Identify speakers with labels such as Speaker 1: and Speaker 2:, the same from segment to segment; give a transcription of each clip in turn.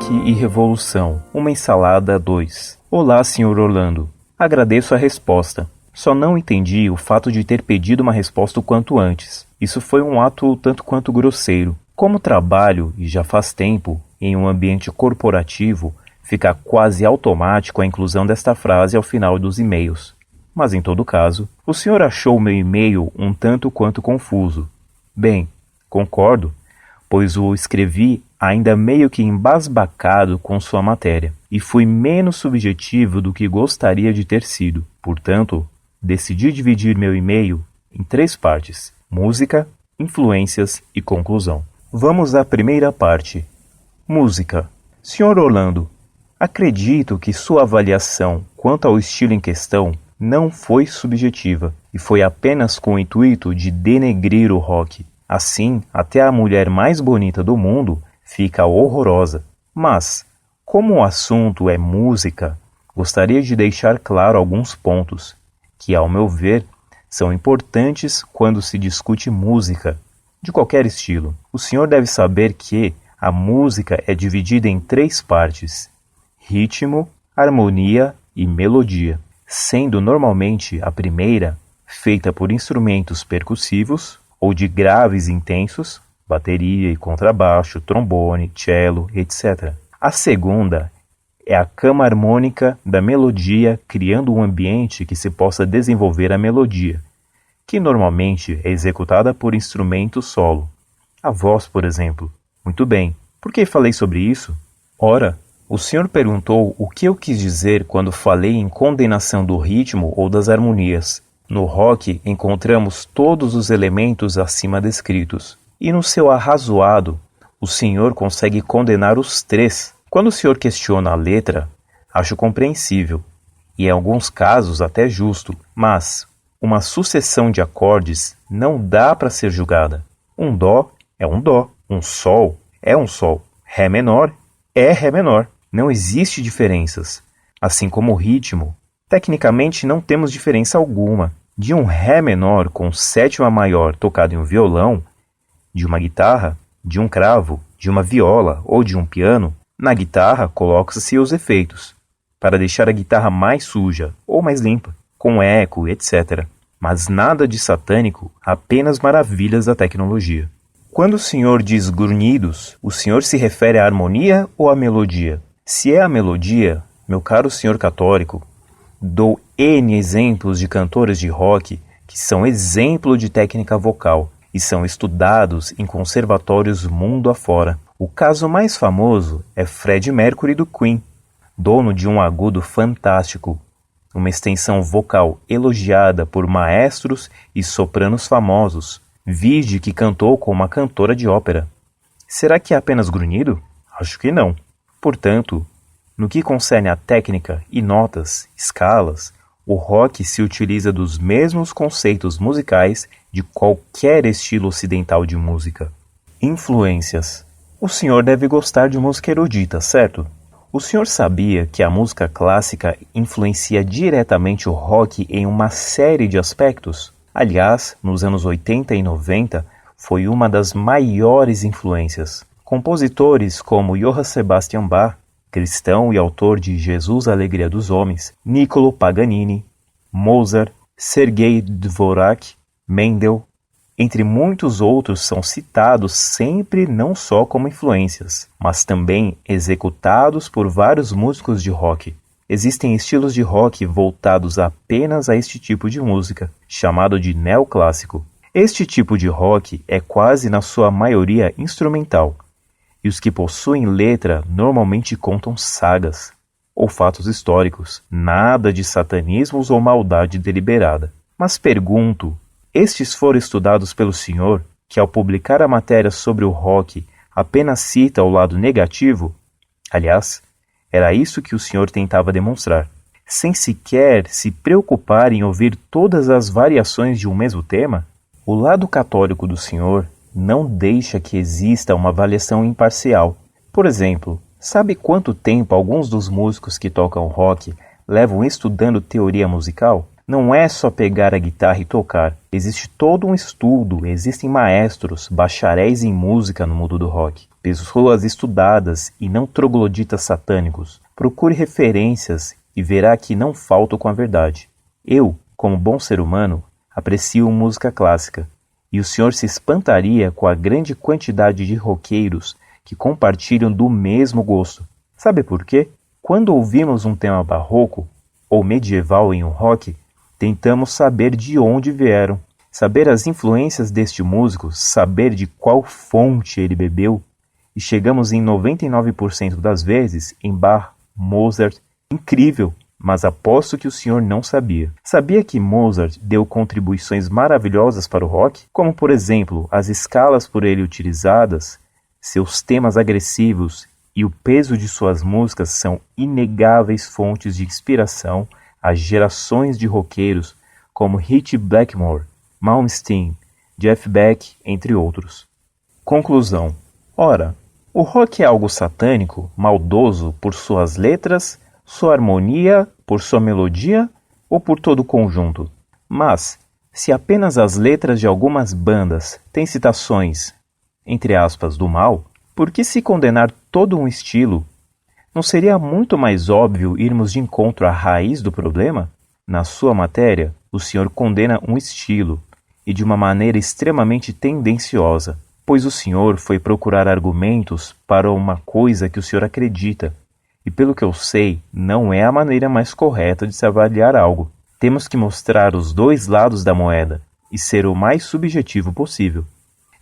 Speaker 1: Rock e Revolução, uma ensalada 2. Olá, Sr. Orlando. Agradeço a resposta. Só não entendi o fato de ter pedido uma resposta o quanto antes. Isso foi um ato tanto quanto grosseiro. Como trabalho, e já faz tempo, em um ambiente corporativo, fica quase automático a inclusão desta frase ao final dos e-mails. Mas em todo caso, o senhor achou o meu e-mail um tanto quanto confuso. Bem, concordo, pois o escrevi ainda meio que embasbacado com sua matéria, e fui menos subjetivo do que gostaria de ter sido. Portanto, decidi dividir meu e-mail em 3 partes: música, influências e conclusão. Vamos à primeira parte. Música. Sr. Orlando, acredito que sua avaliação quanto ao estilo em questão não foi subjetiva e foi apenas com o intuito de denegrir o rock. Assim, até a mulher mais bonita do mundo fica horrorosa. Mas, como o assunto é música, gostaria de deixar claro alguns pontos que, ao meu ver, são importantes quando se discute música, de qualquer estilo. O senhor deve saber que a música é dividida em 3 partes: ritmo, harmonia e melodia, sendo normalmente a primeira feita por instrumentos percussivos ou de graves intensos, bateria e contrabaixo, trombone, cello, etc. A segunda é a cama harmônica da melodia, criando um ambiente que se possa desenvolver a melodia, que normalmente é executada por instrumento solo. A voz, por exemplo. Muito bem, por que falei sobre isso? Ora, o senhor perguntou o que eu quis dizer quando falei em condenação do ritmo ou das harmonias. No rock encontramos todos os elementos acima descritos, e no seu arrazoado, o senhor consegue condenar os 3. Quando o senhor questiona a letra, acho compreensível, e em alguns casos até justo, mas uma sucessão de acordes não dá para ser julgada. Um dó é um dó, um sol é um sol, ré menor é ré menor. Não existe diferenças. Assim como o ritmo, tecnicamente não temos diferença alguma. De um ré menor com sétima maior tocado em um violão, de uma guitarra, de um cravo, de uma viola ou de um piano, na guitarra coloca-se os efeitos, para deixar a guitarra mais suja ou mais limpa, com eco, etc. Mas nada de satânico, apenas maravilhas da tecnologia. Quando o senhor diz grunhidos, o senhor se refere à harmonia ou à melodia? Se é a melodia, meu caro senhor católico, dou N exemplos de cantores de rock que são exemplo de técnica vocal e são estudados em conservatórios mundo afora. O caso mais famoso é Freddie Mercury do Queen, dono de um agudo fantástico, uma extensão vocal elogiada por maestros e sopranos famosos, vide que cantou com uma cantora de ópera. Será que é apenas grunhido? Acho que não. Portanto, no que concerne a técnica e notas, escalas, o rock se utiliza dos mesmos conceitos musicais de qualquer estilo ocidental de música. Influências. O senhor deve gostar de música erudita, certo? O senhor sabia que a música clássica influencia diretamente o rock em uma série de aspectos? Aliás, nos anos 80 e 90, foi uma das maiores influências. Compositores como Johann Sebastian Bach, cristão e autor de Jesus, a Alegria dos Homens, Niccolo Paganini, Mozart, Sergei Dvorak, Mendel, entre muitos outros, são citados sempre não só como influências, mas também executados por vários músicos de rock. Existem estilos de rock voltados apenas a este tipo de música, chamado de neoclássico. Este tipo de rock é quase na sua maioria instrumental, e os que possuem letra normalmente contam sagas ou fatos históricos, nada de satanismos ou maldade deliberada. Mas pergunto, estes foram estudados pelo senhor, que ao publicar a matéria sobre o rock apenas cita o lado negativo? Aliás, era isso que o senhor tentava demonstrar, sem sequer se preocupar em ouvir todas as variações de um mesmo tema? O lado católico do senhor não deixa que exista uma avaliação imparcial. Por exemplo, sabe quanto tempo alguns dos músicos que tocam rock levam estudando teoria musical? Não é só pegar a guitarra e tocar. Existe todo um estudo, existem maestros, bacharéis em música no mundo do rock. Pessoas estudadas e não trogloditas satânicos. Procure referências e verá que não falto com a verdade. Eu, como bom ser humano, aprecio música clássica. E o senhor se espantaria com a grande quantidade de roqueiros que compartilham do mesmo gosto. Sabe por quê? Quando ouvimos um tema barroco ou medieval em um rock, tentamos saber de onde vieram, saber as influências deste músico, saber de qual fonte ele bebeu, e chegamos em 99% das vezes em Bach, Mozart. Incrível, mas aposto que o senhor não sabia. Sabia que Mozart deu contribuições maravilhosas para o rock? Como, por exemplo, as escalas por ele utilizadas, seus temas agressivos e o peso de suas músicas são inegáveis fontes de inspiração a gerações de roqueiros como Ritchie Blackmore, Malmsteen, Jeff Beck, entre outros. Conclusão. Ora, o rock é algo satânico, maldoso por suas letras, sua harmonia, por sua melodia ou por todo o conjunto? Mas, se apenas as letras de algumas bandas têm citações, entre aspas, do mal, por que se condenar todo um estilo? Não seria muito mais óbvio irmos de encontro à raiz do problema? Na sua matéria, o senhor condena um estilo, e de uma maneira extremamente tendenciosa, pois o senhor foi procurar argumentos para uma coisa que o senhor acredita, e pelo que eu sei, não é a maneira mais correta de se avaliar algo. Temos que mostrar os dois lados da moeda, e ser o mais subjetivo possível.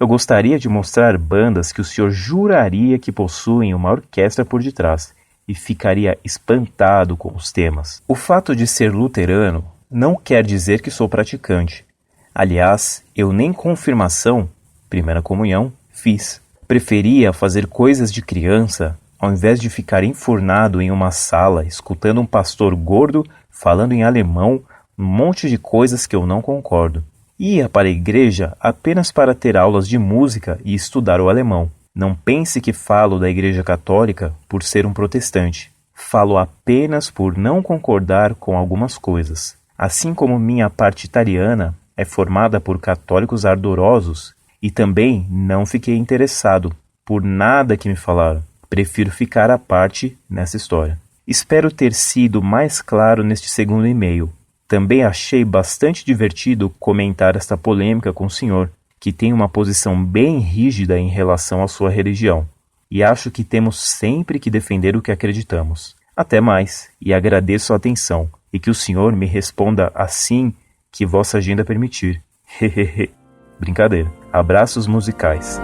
Speaker 1: Eu gostaria de mostrar bandas que o senhor juraria que possuem uma orquestra por detrás, e ficaria espantado com os temas. O fato de ser luterano não quer dizer que sou praticante. Aliás, eu nem confirmação, primeira comunhão, fiz. Preferia fazer coisas de criança, ao invés de ficar enfurnado em uma sala, escutando um pastor gordo falando em alemão, um monte de coisas que eu não concordo. Ia para a igreja apenas para ter aulas de música e estudar o alemão. Não pense que falo da Igreja Católica por ser um protestante. Falo apenas por não concordar com algumas coisas. Assim como minha parte italiana é formada por católicos ardorosos, e também não fiquei interessado por nada que me falaram. Prefiro ficar à parte nessa história. Espero ter sido mais claro neste segundo e-mail. Também achei bastante divertido comentar esta polêmica com o senhor, que tem uma posição bem rígida em relação à sua religião, e acho que temos sempre que defender o que acreditamos. Até mais, e agradeço a atenção, e que o senhor me responda assim que vossa agenda permitir. Hehehe. Brincadeira. Abraços musicais.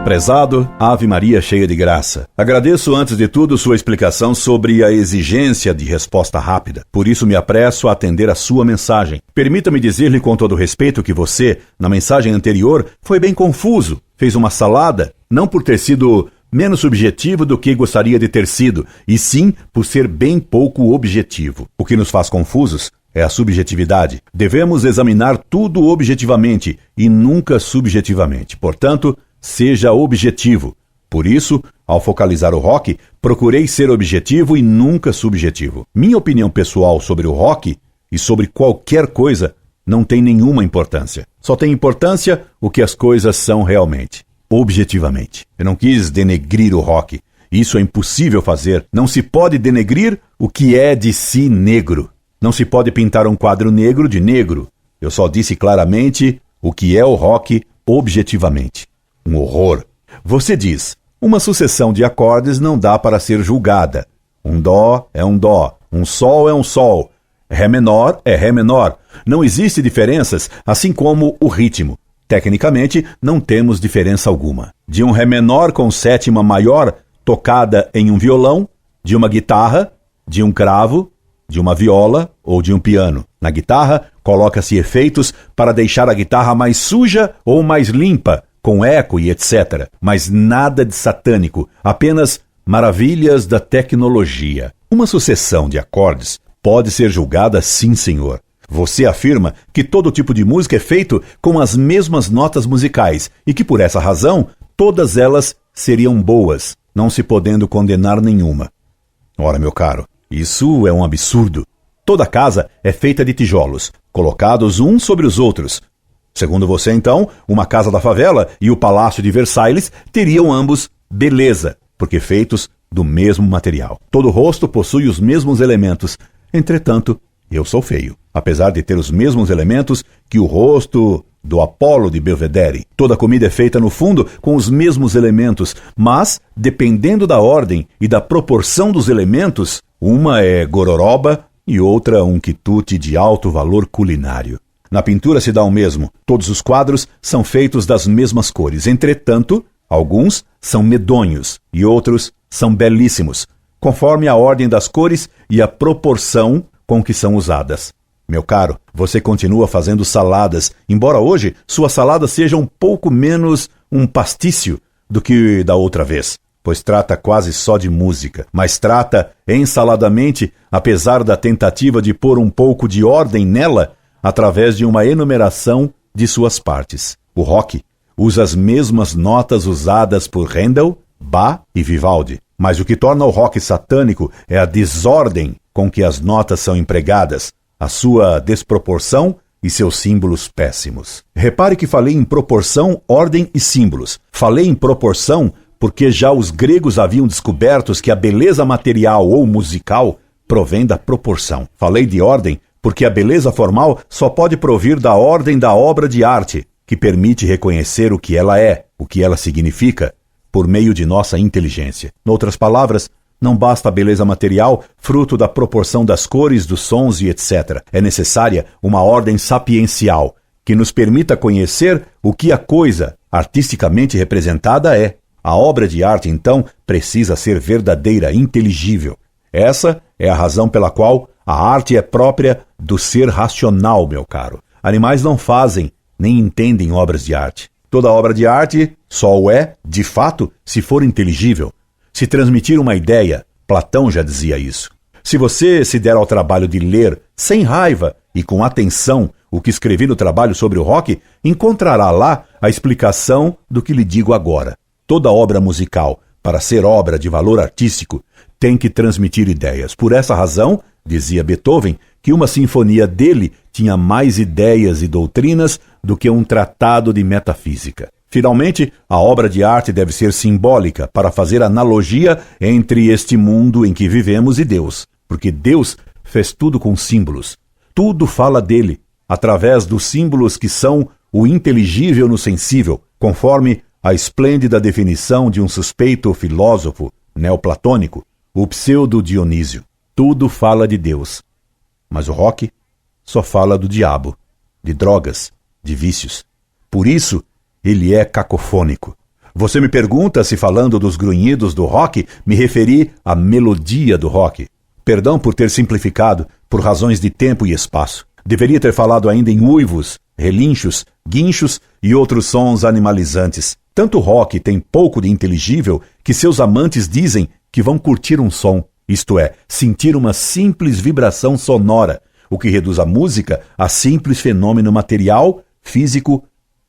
Speaker 2: Prezado, Ave Maria cheia de graça. Agradeço antes de tudo sua explicação sobre a exigência de resposta rápida. Por isso me apresso a atender a sua mensagem. Permita-me dizer-lhe com todo respeito que você, na mensagem anterior, foi bem confuso. Fez uma salada, não por ter sido menos subjetivo do que gostaria de ter sido, e sim por ser bem pouco objetivo. O que nos faz confusos é a subjetividade. Devemos examinar tudo objetivamente e nunca subjetivamente. Portanto, seja objetivo. Por isso, ao focalizar o rock, procurei ser objetivo e nunca subjetivo. Minha opinião pessoal sobre o rock e sobre qualquer coisa não tem nenhuma importância. Só tem importância o que as coisas são realmente, objetivamente. Eu não quis denegrir o rock. Isso é impossível fazer. Não se pode denegrir o que é de si negro. Não se pode pintar um quadro negro de negro. Eu só disse claramente o que é o rock objetivamente. Um horror. Você diz, uma sucessão de acordes não dá para ser julgada. Um dó é um dó, um sol é um sol, ré menor é ré menor. Não existe diferenças, assim como o ritmo. Tecnicamente, não temos diferença alguma. De um ré menor com sétima maior tocada em um violão, de uma guitarra, de um cravo, de uma viola ou de um piano. Na guitarra, coloca-se efeitos para deixar a guitarra mais suja ou mais limpa, com eco e etc. Mas nada de satânico, apenas maravilhas da tecnologia. Uma sucessão de acordes pode ser julgada sim, senhor. Você afirma que todo tipo de música é feito com as mesmas notas musicais e que por essa razão todas elas seriam boas, não se podendo condenar nenhuma. Ora, meu caro, Isso é um absurdo. Toda casa é feita de tijolos, colocados uns sobre os outros. Segundo você, então, uma casa da favela e o Palácio de Versailles teriam ambos beleza, porque feitos do mesmo material. Todo rosto possui os mesmos elementos. Entretanto, eu sou feio, apesar de ter os mesmos elementos que o rosto do Apolo de Belvedere. Toda comida é feita, no fundo, com os mesmos elementos, mas, dependendo da ordem e da proporção dos elementos, uma é gororoba e outra um quitute de alto valor culinário. Na pintura se dá o mesmo. Todos os quadros são feitos das mesmas cores. Entretanto, alguns são medonhos e outros são belíssimos, conforme a ordem das cores e a proporção com que são usadas. Meu caro, você continua fazendo saladas, embora hoje sua salada seja um pouco menos um pastício do que da outra vez, pois trata quase só de música, mas trata ensaladamente, apesar da tentativa de pôr um pouco de ordem nela, através de uma enumeração de suas partes. O rock usa as mesmas notas usadas por Handel, Bach e Vivaldi, mas o que torna o rock satânico é a desordem com que as notas são empregadas, a sua desproporção e seus símbolos péssimos. Repare que falei em proporção, ordem e símbolos. Falei em proporção porque já os gregos haviam descoberto que a beleza material ou musical provém da proporção. Falei de ordem porque a beleza formal só pode provir da ordem da obra de arte, que permite reconhecer o que ela é, o que ela significa, por meio de nossa inteligência. Em outras palavras, não basta a beleza material, fruto da proporção das cores, dos sons e etc. É necessária uma ordem sapiencial, que nos permita conhecer o que a coisa, artisticamente representada, é. A obra de arte, então, precisa ser verdadeira, inteligível. Essa é a razão pela qual a arte é própria do ser racional, meu caro. Animais não fazem, nem entendem obras de arte. Toda obra de arte só o é, de fato, se for inteligível. Se transmitir uma ideia, Platão já dizia isso. Se você se der ao trabalho de ler, sem raiva e com atenção, o que escrevi no trabalho sobre o rock, encontrará lá a explicação do que lhe digo agora. Toda obra musical, para ser obra de valor artístico, tem que transmitir ideias. Por essa razão, dizia Beethoven, que uma sinfonia dele tinha mais ideias e doutrinas do que um tratado de metafísica. Finalmente, a obra de arte deve ser simbólica para fazer analogia entre este mundo em que vivemos e Deus, porque Deus fez tudo com símbolos. Tudo fala dele, através dos símbolos que são o inteligível no sensível, conforme a esplêndida definição de um suspeito filósofo neoplatônico, o pseudo-Dionísio. Tudo fala de Deus. Mas o rock só fala do diabo, de drogas, de vícios. Por isso, ele é cacofônico. Você me pergunta se, falando dos grunhidos do rock, me referi à melodia do rock. Perdão por ter simplificado, por razões de tempo e espaço. Deveria ter falado ainda em uivos, relinchos, guinchos e outros sons animalizantes. Tanto o rock tem pouco de inteligível que seus amantes dizem que vão curtir um som, isto é, sentir uma simples vibração sonora, o que reduz a música a simples fenômeno material, físico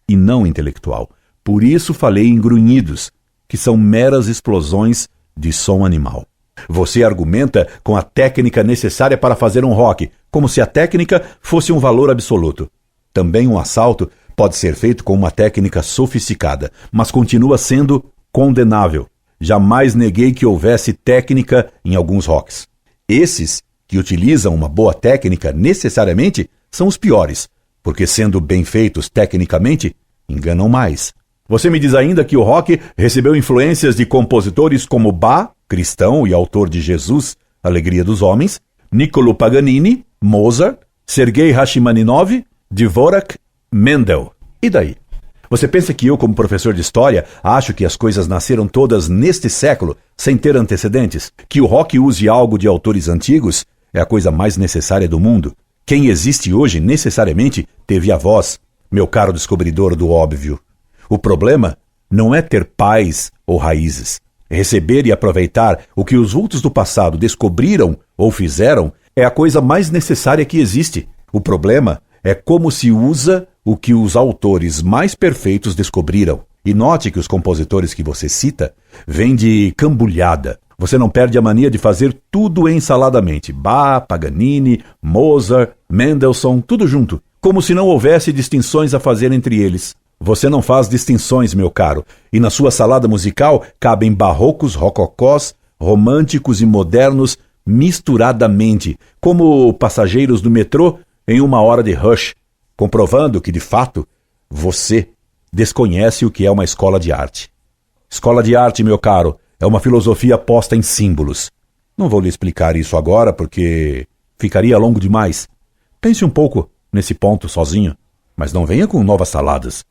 Speaker 2: e não intelectual. Por isso falei em grunhidos, que são meras explosões de som animal. Você argumenta com a técnica necessária para fazer um rock, como se a técnica fosse um valor absoluto. Também um assalto pode ser feito com uma técnica sofisticada, mas continua sendo condenável. Jamais neguei que houvesse técnica em alguns rocks. Esses que utilizam uma boa técnica necessariamente são os piores, porque sendo bem feitos tecnicamente, enganam mais. Você me diz ainda que o rock recebeu influências de compositores como Bach, cristão e autor de Jesus, Alegria dos Homens, Niccolo Paganini, Mozart, Sergei Rachmaninov, Dvorak, Mendel. E daí? Você pensa que eu, como professor de história, acho que as coisas nasceram todas neste século, sem ter antecedentes? Que o rock use algo de autores antigos é a coisa mais necessária do mundo. Quem existe hoje necessariamente teve a voz, meu caro descobridor do óbvio. O problema não é ter pais ou raízes. Receber e aproveitar o que os vultos do passado descobriram ou fizeram é a coisa mais necessária que existe. O problema é como se usa o que os autores mais perfeitos descobriram. E note que os compositores que você cita vêm de cambulhada. Você não perde a mania de fazer tudo ensaladamente. Bach, Paganini, Mozart, Mendelssohn, tudo junto. Como se não houvesse distinções a fazer entre eles. Você não faz distinções, meu caro. E na sua salada musical cabem barrocos, rococós, românticos e modernos misturadamente, como passageiros do metrô em uma hora de rush, comprovando que, de fato, você desconhece o que é uma escola de arte. Escola de arte, meu caro, é uma filosofia posta em símbolos. Não vou lhe explicar isso agora porque ficaria longo demais. Pense um pouco nesse ponto sozinho, mas não venha com novas saladas.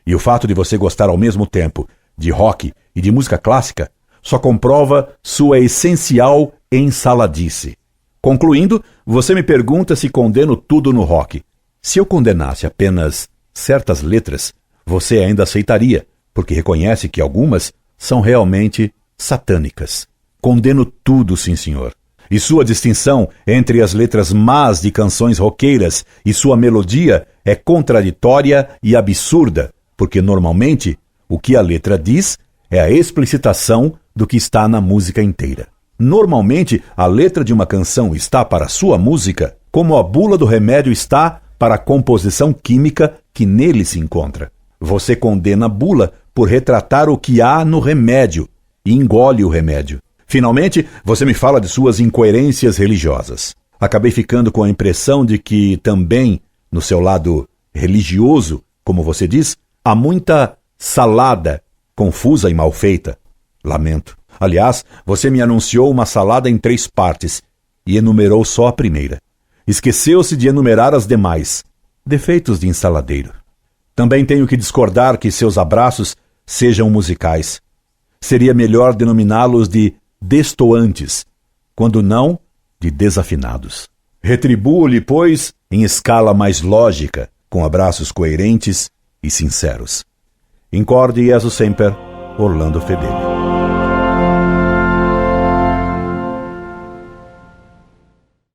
Speaker 2: E o fato de você gostar ao mesmo tempo de rock e de música clássica só comprova sua essencial ensaladice. Concluindo, você me pergunta se condeno tudo no rock. Se eu condenasse apenas certas letras, você ainda aceitaria, porque reconhece que algumas são realmente satânicas. Condeno tudo, sim, senhor. E sua distinção entre as letras más de canções roqueiras e sua melodia é contraditória e absurda, porque normalmente o que a letra diz é a explicitação do que está na música inteira. Normalmente a letra de uma canção está para a sua música como a bula do remédio está para a composição química que nele se encontra. Você condena a bula por retratar o que há no remédio e engole o remédio. Finalmente, você me fala de suas incoerências religiosas. Acabei ficando com a impressão de que também, no seu lado religioso, como você diz, há muita salada confusa e mal feita. Lamento. Aliás, você me anunciou uma salada em 3 partes e enumerou só a primeira. Esqueceu-se de enumerar as demais. Defeitos de ensaladeiro. Também tenho que discordar que seus abraços sejam musicais. Seria melhor denominá-los de destoantes, quando não de desafinados. Retribuo-lhe, pois, em escala mais lógica, com abraços coerentes e sinceros. Incorde Jesus Semper, Orlando Fedeli.